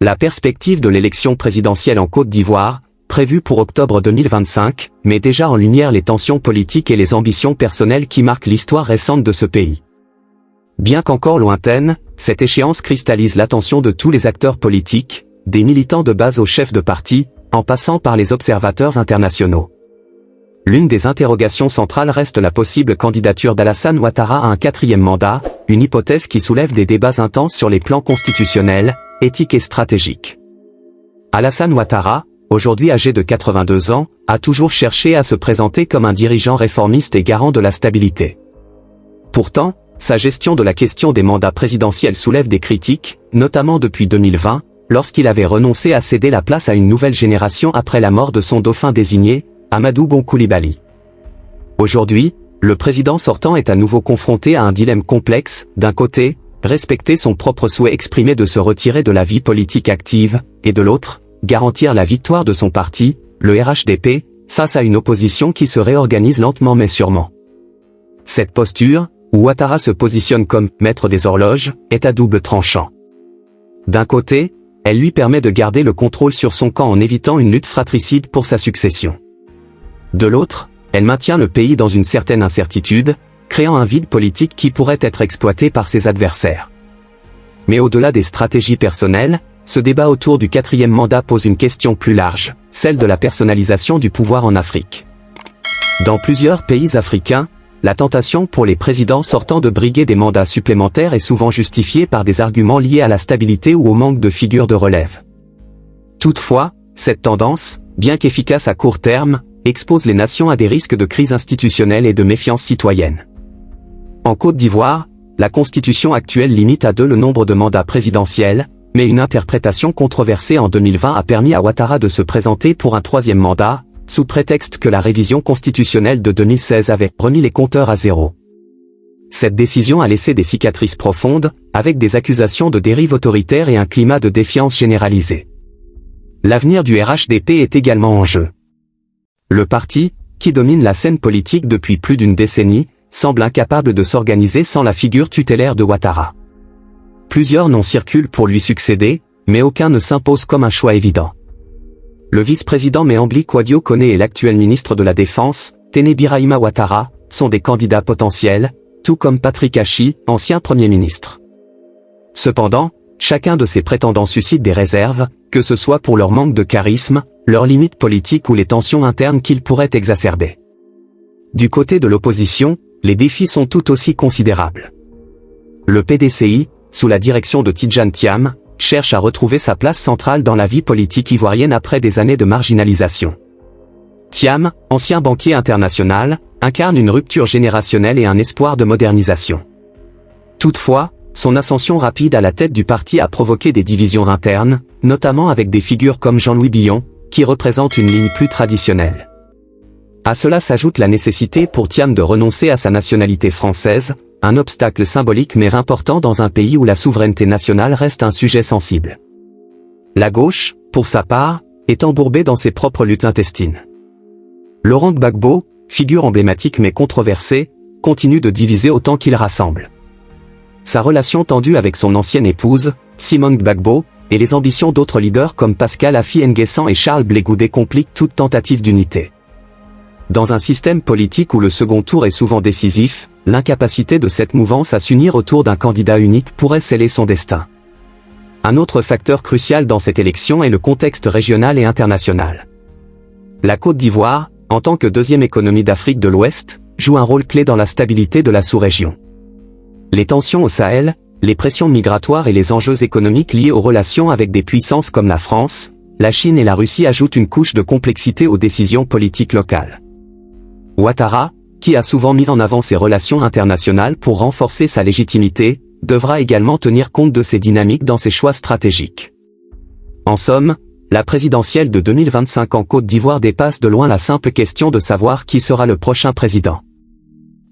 La perspective de l'élection présidentielle en Côte d'Ivoire, prévue pour octobre 2025, met déjà en lumière les tensions politiques et les ambitions personnelles qui marquent l'histoire récente de ce pays. Bien qu'encore lointaine, cette échéance cristallise l'attention de tous les acteurs politiques, des militants de base aux chefs de parti, en passant par les observateurs internationaux. L'une des interrogations centrales reste la possible candidature d'Alassane Ouattara à un 4e mandat, une hypothèse qui soulève des débats intenses sur les plans constitutionnels, éthiques et stratégiques. Alassane Ouattara, aujourd'hui âgé de 82 ans, a toujours cherché à se présenter comme un dirigeant réformiste et garant de la stabilité. Pourtant, sa gestion de la question des mandats présidentiels soulève des critiques, notamment depuis 2020, lorsqu'il avait renoncé à céder la place à une nouvelle génération après la mort de son dauphin désigné, Amadou Bon Coulibaly. Aujourd'hui, le président sortant est à nouveau confronté à un dilemme complexe, d'un côté, respecter son propre souhait exprimé de se retirer de la vie politique active, et de l'autre, garantir la victoire de son parti, le RHDP, face à une opposition qui se réorganise lentement mais sûrement. Cette posture, où Ouattara se positionne comme « maître des horloges », est à double tranchant. D'un côté, elle lui permet de garder le contrôle sur son camp en évitant une lutte fratricide pour sa succession. De l'autre, elle maintient le pays dans une certaine incertitude, créant un vide politique qui pourrait être exploité par ses adversaires. Mais au-delà des stratégies personnelles, ce débat autour du 4e mandat pose une question plus large, celle de la personnalisation du pouvoir en Afrique. Dans plusieurs pays africains, la tentation pour les présidents sortants de briguer des mandats supplémentaires est souvent justifiée par des arguments liés à la stabilité ou au manque de figures de relève. Toutefois, cette tendance, bien qu'efficace à court terme, expose les nations à des risques de crise institutionnelle et de méfiance citoyenne. En Côte d'Ivoire, la constitution actuelle limite à 2 le nombre de mandats présidentiels, mais une interprétation controversée en 2020 a permis à Ouattara de se présenter pour un 3e mandat, sous prétexte que la révision constitutionnelle de 2016 avait remis les compteurs à zéro. Cette décision a laissé des cicatrices profondes, avec des accusations de dérive autoritaire et un climat de défiance généralisé. L'avenir du RHDP est également en jeu. Le parti, qui domine la scène politique depuis plus d'une décennie, semble incapable de s'organiser sans la figure tutélaire de Ouattara. Plusieurs noms circulent pour lui succéder, mais aucun ne s'impose comme un choix évident. Le vice-président Méambli Kouadio Koné et l'actuel ministre de la Défense, Téné Birahima Ouattara, sont des candidats potentiels, tout comme Patrick Hachi, ancien Premier ministre. Cependant, chacun de ces prétendants suscite des réserves, que ce soit pour leur manque de charisme, leurs limites politiques ou les tensions internes qu'ils pourraient exacerber. Du côté de l'opposition, les défis sont tout aussi considérables. Le PDCI, sous la direction de Tidjane Thiam, cherche à retrouver sa place centrale dans la vie politique ivoirienne après des années de marginalisation. Thiam, ancien banquier international, incarne une rupture générationnelle et un espoir de modernisation. Toutefois, son ascension rapide à la tête du parti a provoqué des divisions internes, notamment avec des figures comme Jean-Louis Billon, qui représentent une ligne plus traditionnelle. À cela s'ajoute la nécessité pour Thiam de renoncer à sa nationalité française, un obstacle symbolique mais important dans un pays où la souveraineté nationale reste un sujet sensible. La gauche, pour sa part, est embourbée dans ses propres luttes intestines. Laurent Gbagbo, figure emblématique mais controversée, continue de diviser autant qu'il rassemble. Sa relation tendue avec son ancienne épouse, Simone Gbagbo, et les ambitions d'autres leaders comme Pascal Affi-N'Guessan et Charles Blé Goudé compliquent toute tentative d'unité. Dans un système politique où le second tour est souvent décisif, l'incapacité de cette mouvance à s'unir autour d'un candidat unique pourrait sceller son destin. Un autre facteur crucial dans cette élection est le contexte régional et international. La Côte d'Ivoire, en tant que 2e économie d'Afrique de l'Ouest, joue un rôle clé dans la stabilité de la sous-région. Les tensions au Sahel, les pressions migratoires et les enjeux économiques liés aux relations avec des puissances comme la France, la Chine et la Russie ajoutent une couche de complexité aux décisions politiques locales. Ouattara, qui a souvent mis en avant ses relations internationales pour renforcer sa légitimité, devra également tenir compte de ces dynamiques dans ses choix stratégiques. En somme, la présidentielle de 2025 en Côte d'Ivoire dépasse de loin la simple question de savoir qui sera le prochain président.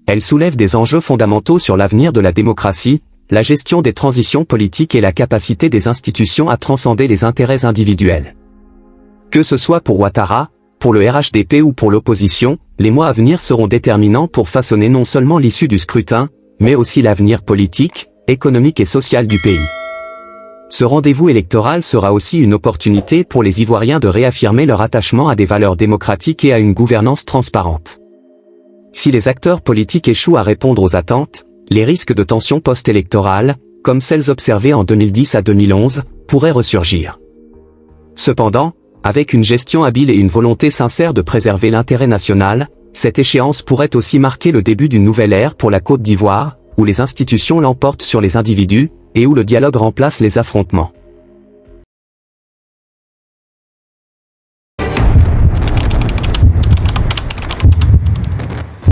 Elle soulève des enjeux fondamentaux sur l'avenir de la démocratie, la gestion des transitions politiques et la capacité des institutions à transcender les intérêts individuels. Que ce soit pour Ouattara, pour le RHDP ou pour l'opposition, les mois à venir seront déterminants pour façonner non seulement l'issue du scrutin, mais aussi l'avenir politique, économique et social du pays. Ce rendez-vous électoral sera aussi une opportunité pour les Ivoiriens de réaffirmer leur attachement à des valeurs démocratiques et à une gouvernance transparente. Si les acteurs politiques échouent à répondre aux attentes, les risques de tensions post-électorales, comme celles observées en 2010 à 2011, pourraient ressurgir. Cependant, avec une gestion habile et une volonté sincère de préserver l'intérêt national, cette échéance pourrait aussi marquer le début d'une nouvelle ère pour la Côte d'Ivoire, où les institutions l'emportent sur les individus, et où le dialogue remplace les affrontements.